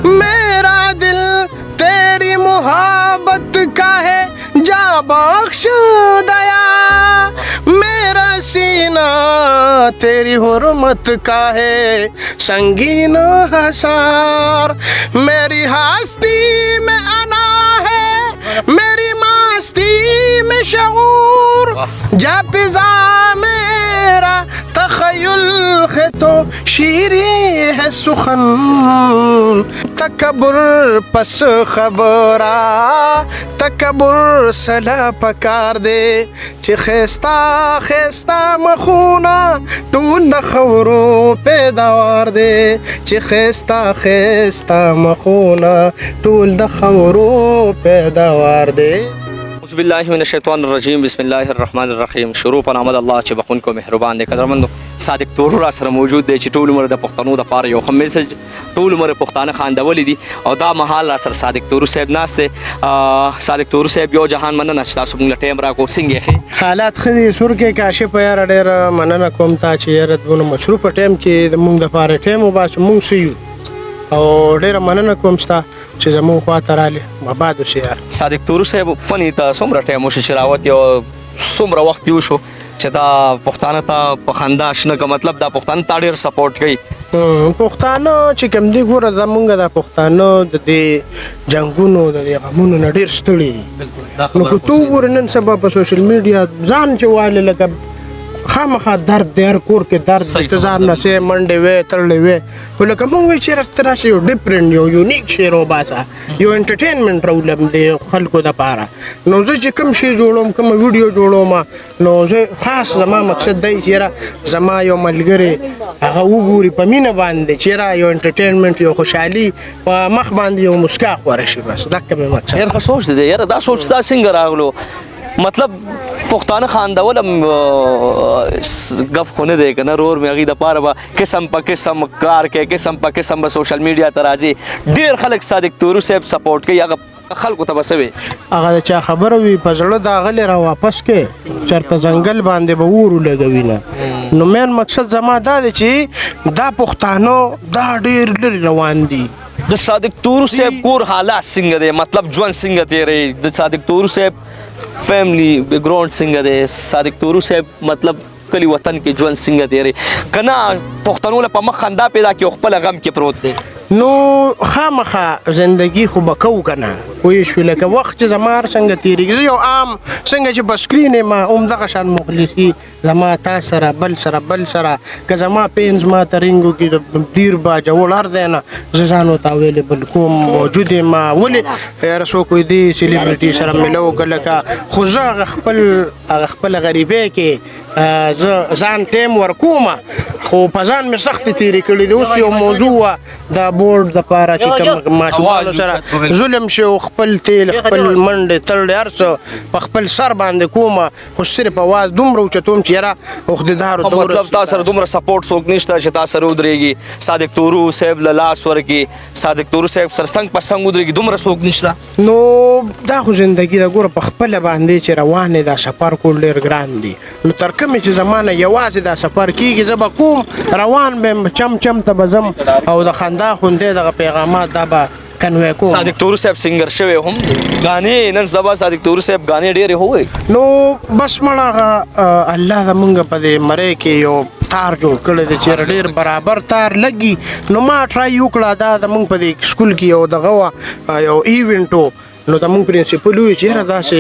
मेरा दिल तेरी मोहब्बत का है जा बख्श दया, मेरा सीना तेरी हुर्मत का है संगीन हसार, मेरी हस्ती में अना है मेरी मस्ती में शऊर, जा पिज़ा मेरा तखय्युल है तो शीरी है सुखन, तकब्बुर पस खबरा तकब्बुर सला पकार दे چې خستا خستا مخونه ټول د خورو پیداوار دی، چې خستا خستا مخونه ټول د خورو پیداوار دی. اعوذ بالله من الشیطان الرجیم، بسم الله الرحمن الرحیم. شروع په نام د الله چې بخونکو مهربان دی. قدرمنو صادق تورو را سره موجود دی چې ټول عمر د پښتنو د پاره یو ښه میسج ټول عمر پښتانه خاندولي دي او دا مهال را سره صادق تورو صاحب ناست دی. صادق تورو صاحب یو جهان مننه چې تاسو موږ له ټایم راکړو. څنګه یې حالات ښه دي؟ سور کې کاشف یاره ډېره مننه کوم تا چې یاره دونه مصروفه ټایم کې موږ دپاره ټایم وباسو. موږ ښه یو او ډېره مننه کوم ستا چې زموږ خواته رالې مباد اوسې یار. صادق تورو صاحب فني ته څومره ټایم وشو چې راوتې او څومره وخت یې وشو چې دا پښتانه ته په خندا شنه که مطلب دا پښتانه ته ډېر سپورټ کوي؟ پښتانه چې کوم دي ګوره زمونږ دا پښتانه د دې جنګونو د دې غمونو نه ډېر ستړي دي. نو که تو وګورې نن سبا په سوشل میډیا ځان چې والې لکه خامخا درد دی، هر کور کې درد دی، ته ځان نسې منډې وې تړلې وې. خو لکه مونږ وایو چې راته راسه یو ډفرنټ یو یونیک شی راوباسه، یو انټرټینمنټ راولم د خلکو دپاره. نو زه چې کوم شی جوړوم کومه ویډیو جوړوم نو زه خاص زما مقصد دی چې یاره زما یو ملګری هغه وګوري په مینه باندې چې یاره یو انټرټینمنټ یو خوشحالي په مخ باندې یو مسکا خوره شي. بس دقه مې مقصد. ډېر ښه سوچ دی یاره. دا سوچ تا څنګه راغلو؟ مطلب پښتانه خاندول هم ګف خو نه دی که نه رور مې هغې دپاره به قسم په قسم کار کوي، قسم په قسم به سوشل میډیا ته راځي. ډېر خلک صادق تورو صاحب سپورټ کوي. هغه خلکو ته به څه وي؟ هغه د چا خبره وي په زړه د هغلې را واپس کې چېرته ځنګل باندې به اور ولګوي نه. نو مین مقصد زما دا دی چې دا پښتانه دا ډېر لرې روان دي. د صادق تورو صاحب کور حالات څنګه دی؟ مطلب ژوند څنګه تېروي؟ د صادق تورو صاحب فیملی بیک ګراؤنډ څنګه دی؟ صادق تورو صاحب مطلب کلی وطن کې ژوند څنګه تېروي؟ که نه پښتنو له په مخ خندا پیدا کړي او خپله غم کې پروت دی. نو خامخا زندگی خو به کوو که نه پوه شوې. لکه وخت چې زما هر څنګه تېرېږي زه یو عام څنګه چې په سکرین یم همدغه شان مخلصي زما تا سره بل سره بل سره که زما پینز ما ته رینګ وکړي ډېر به جوړ هر ځای نه زه ځان ورته اویلیبل کوم موجود یم. ولې یاره څوک وایي دې سلیبریټي سره مېله وکړه لکه خو زه هغه خپله غریبۍ کې زه ځان ټایم ورکوم خو په ځان مې سختې تېرې کړي دي. اوس یو موضوع وه د بورډ دپاره چې کوم ماشومانو سره ظلم شي او خپل تیل خپل منډې تړلې هر څه په خپل سر باندې کومه خو صرف اواز دومره اوچتوم چې یاره عهدهدارو ته مطلب تا سره دومره سپورټ څوک نشته چې تا سره ودرېږي؟ صادق تورو صاحب له لاس ورکړي، صادق تورو صاحب سره څنګ په څنګ ودرېږي، دومره څوک نشته؟ نو دا خو زندګي ده. ګوره په خپله باندې چې روان دی دا سفر کول ډېر ګران دي. نو تر کومې چې زما نه یوازې دا سفر کېږي زه به کوم روان به یم چم چم ته به ځم او د خندا خوندې دغه پیغامات دا به کنوی کوم. صادق تورو صاحب سنگر شوی هم غانې نن سبا صادق تورو صاحب غانې ډېرې هوی. نو بس مړه هغه الله زمونږ په دې مرۍ کې یو تار جوړ کړی دی چې ډېر برابر تار لګي. نو ما ټرای وکړه دا زمونږ په دې سکول کې یو دغه وه یو ایونټ و. نو زمونږ پرنسپل ووایي چې یاره داسې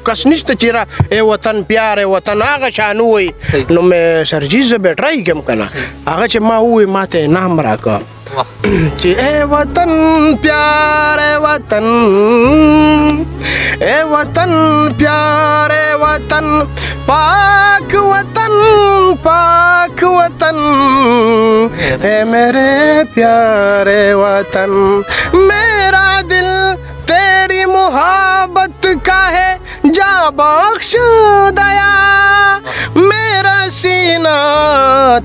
کس نشته چې یاره ای وطن پیار ای وطن هغه شان ووایي. نو مې سرجي زه بیا ټرای کړم که نه هغه چې ما ووایي ما ته انعام راکړه چې ای وطن پیار ای وطن اے وطن پیارے وطن پاک وطن پاک وطن اے میرے پیارے وطن میرا دل تیری محبت کا ہے جا بخش دیا میرا سینہ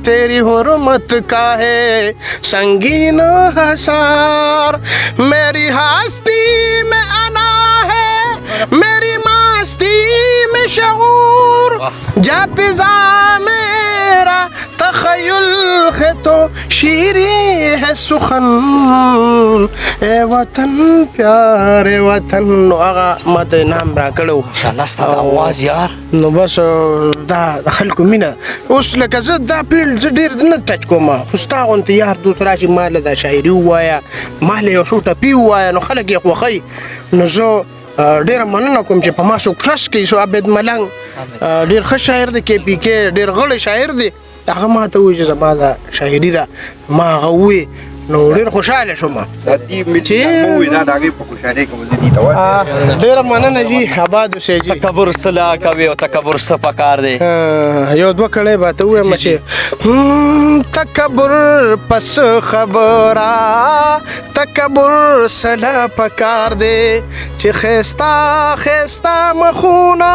تیری حرمت کا ہے سنگین حصار میری ہستی میں انا ہے میری مستی میں شعور جا پزا میرا تخیل ہے تو شیریں ہے سخن اے وطن پیارے وطن نو هغه ماته نام را کړو ماشاءالله ستا د اواز یار نو بس دا د خلکو مینه اوس لکه زه دا فیلډ زه ډېر نه ټچ کوم خو ستا غوندې یار دوست راشي ما له دا شاعري ووایه ما له یو څو ټپي ووایه نو خلک یې خوښوي نو زه ډېره مننه کوم چې په ما څوک ټرسټ کوي سو عبید ملنګ ډېر ښه شاعر دی کې پي کې ډېر غلی شاعر دی هغه ما ته وایي چې زما دا شاعري ده ما هغه ووایي نو ډېر خوشحاله شوم ډېره مننه جي آباد اوسئ جي تکبر څه کوي او تکبر څه پکار دی یو دوه کړی به ته ووایم چې تکبر پس خبره تکبر سله پکار دی چې ښایسته ښایسته مخونه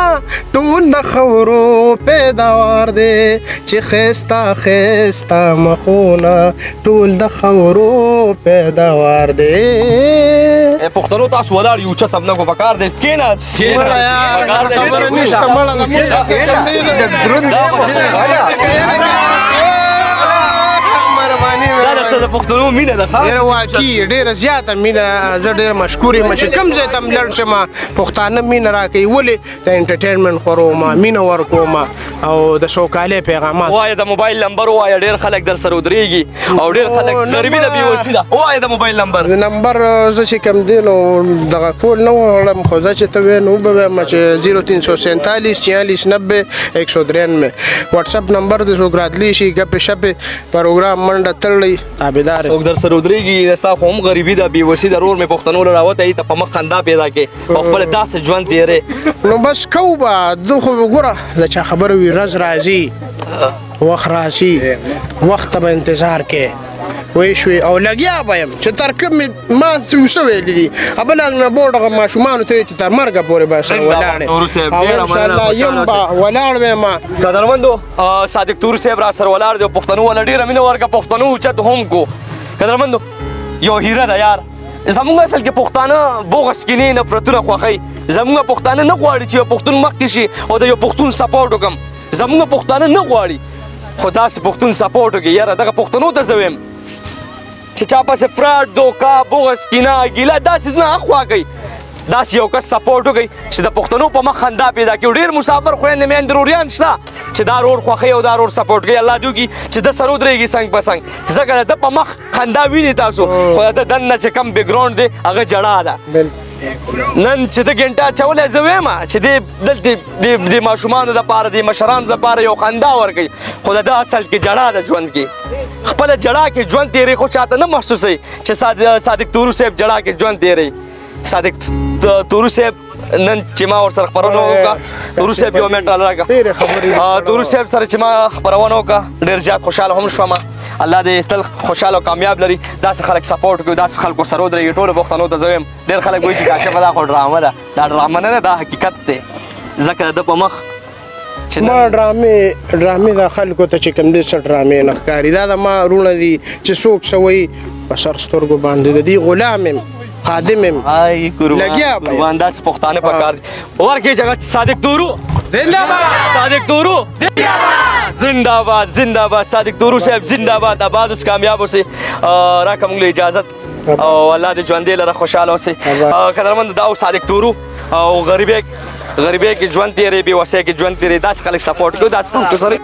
ټول د خاورو پیداوار دی چې ښایسته ښایسته مخونه ټول د خاورو پیداوار دی پښتنو تاسو ولاړ یو چت هم نه کو پکار دی کېنه خبره نشته مړه ده مونږ دا د پښتنو مینه ده ډېره واقعي ډېره زیاته مینه زه ډېر مشکور یم چې کوم ځای ته م لاړ شم پښتانه مینه راکوي ولې د انټرټینمنټ خپروم مینه ورکوم او د سوکالۍ پیغامات ووایه د موبایل نمبر ووایه ډېر خلک در سره ودرېږي او ډېر خلک غریبي د بېوسي ده ووایه د موبایل نمبر د نمبر زه چې کوم دی نو دغه ټول نه وغواړم خو زه چې ته وایې نو وبه وایم چې 0347 46 90 193 وټساپ نمبر د څوک راتلی شي ګپې شپې پروګرام منډه تړلی تابعدار څوک در سره ودرېږي ستا خو هم غریبي ده بېوسي د رور مې پښتنو له راوتی ته په مخ خندا پیدا کړې او خپله داسې ژوند تېرې نو بس کوو به زه خو وګوره د چا خبره وي ورځ راځي وخت راشي وخت ته به انتظار کې وی شوي او لګیا به یم چې تر کومې ما څه ویلي دي بله مې بورډ هغه ماشومانو ته وایي چې تر مرګه پورې به سره ولاړ یم او انشاءالله یم به ولاړ به یم قدرمندو صادق تورو صاحب را سره ولاړ دی او پښتنو والا ډېره مینه ورکړه پښتنو اوچت هم کو قدرمندو یو هیره ده یار زمونږ اصل کې پښتانه بغض کینې نفرتونه خوښوي زمونږ پښتانه نه غواړي چې یو پښتون مخکې شي او د یو پښتون سپورټ وکړم زمونږ پښتانه نه غواړي خو داسې پښتون سپورټ وکړي یاره دغه پښتنو ته زه ویم چې چا پسې فراډ دوکا بغض کینه ګیله دا څیزونه اخوا کوي داسې یو کس سپورټ وکړي چې د پښتنو په مخ خندا پیدا کړي ډېر مسافر خویندې میندې روریان شته چې دا رور خوښوي او دا رور سپورټ کوي الله دې وکړي چې ده سره ودرېږي څنګ په څنګ ځکه د ده په مخ خندا ویني تاسو خو د ده دننه چې کم بیکګراونډ دی هغه جړا ده نن چې د ګنټه اچولی زه وایم چې دلته د ماشومانو دپاره د مشرانو دپاره یو خندا ورکوي خو د ده اصل کې جړا ده ژوند کې خپله جړا کې ژوند تېروي خو چاته نه محسوسوي چې صادق تورو صاحب جړا کې ژوند تېروي صادق تورو صاحب نن چې ما ورسره خپرونه وکړه تورو صاحب یو منټ راکړه تورو صاحب سره چې ما خپرونه وکړه ډېر زیات خوشحاله هم شوم الله دې تل خوشحاله او کامیاب لري داسې خلک سپورټ کوي داسې خلکو سره ودرېږي ټولو پښتنو ته زه وایم ډېر خلک وایي چې کاشفه دا خو ډرامه ده دا ډرامه نه ده دا حقیقت دی ځکه د ده په مخ ما ډرامې د خلکو ته چې کوم دي څه ډرامې نه ښکاري دا د ما وروڼه دي چې څوک څه وایي په سر سترګو باندې د دې غلام یم خادم یم لګیا به یم داسې پښتانه پکار دي ورکړي چې صادق تورو زنده‌باد صادق تورو زنده‌باد زنده‌باد صادق تورو صاحب زنده‌باد آباد اوس کامیاب اوسئ راکړه موږ له اجازت او الله دې ژوندې لره خوشحاله اوسئ قدرمند دا صادق تورو او غریبۍ کې ژوند تېری بېوسۍ کې ژوند تېری داسې خلک سپورټ کوي داسې خلکو سره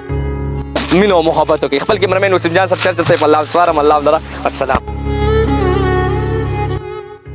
مینه او محبت وکړي خپل کیمرمین وسیم جان سره چرچ ته په الله سپارم الله لره السلام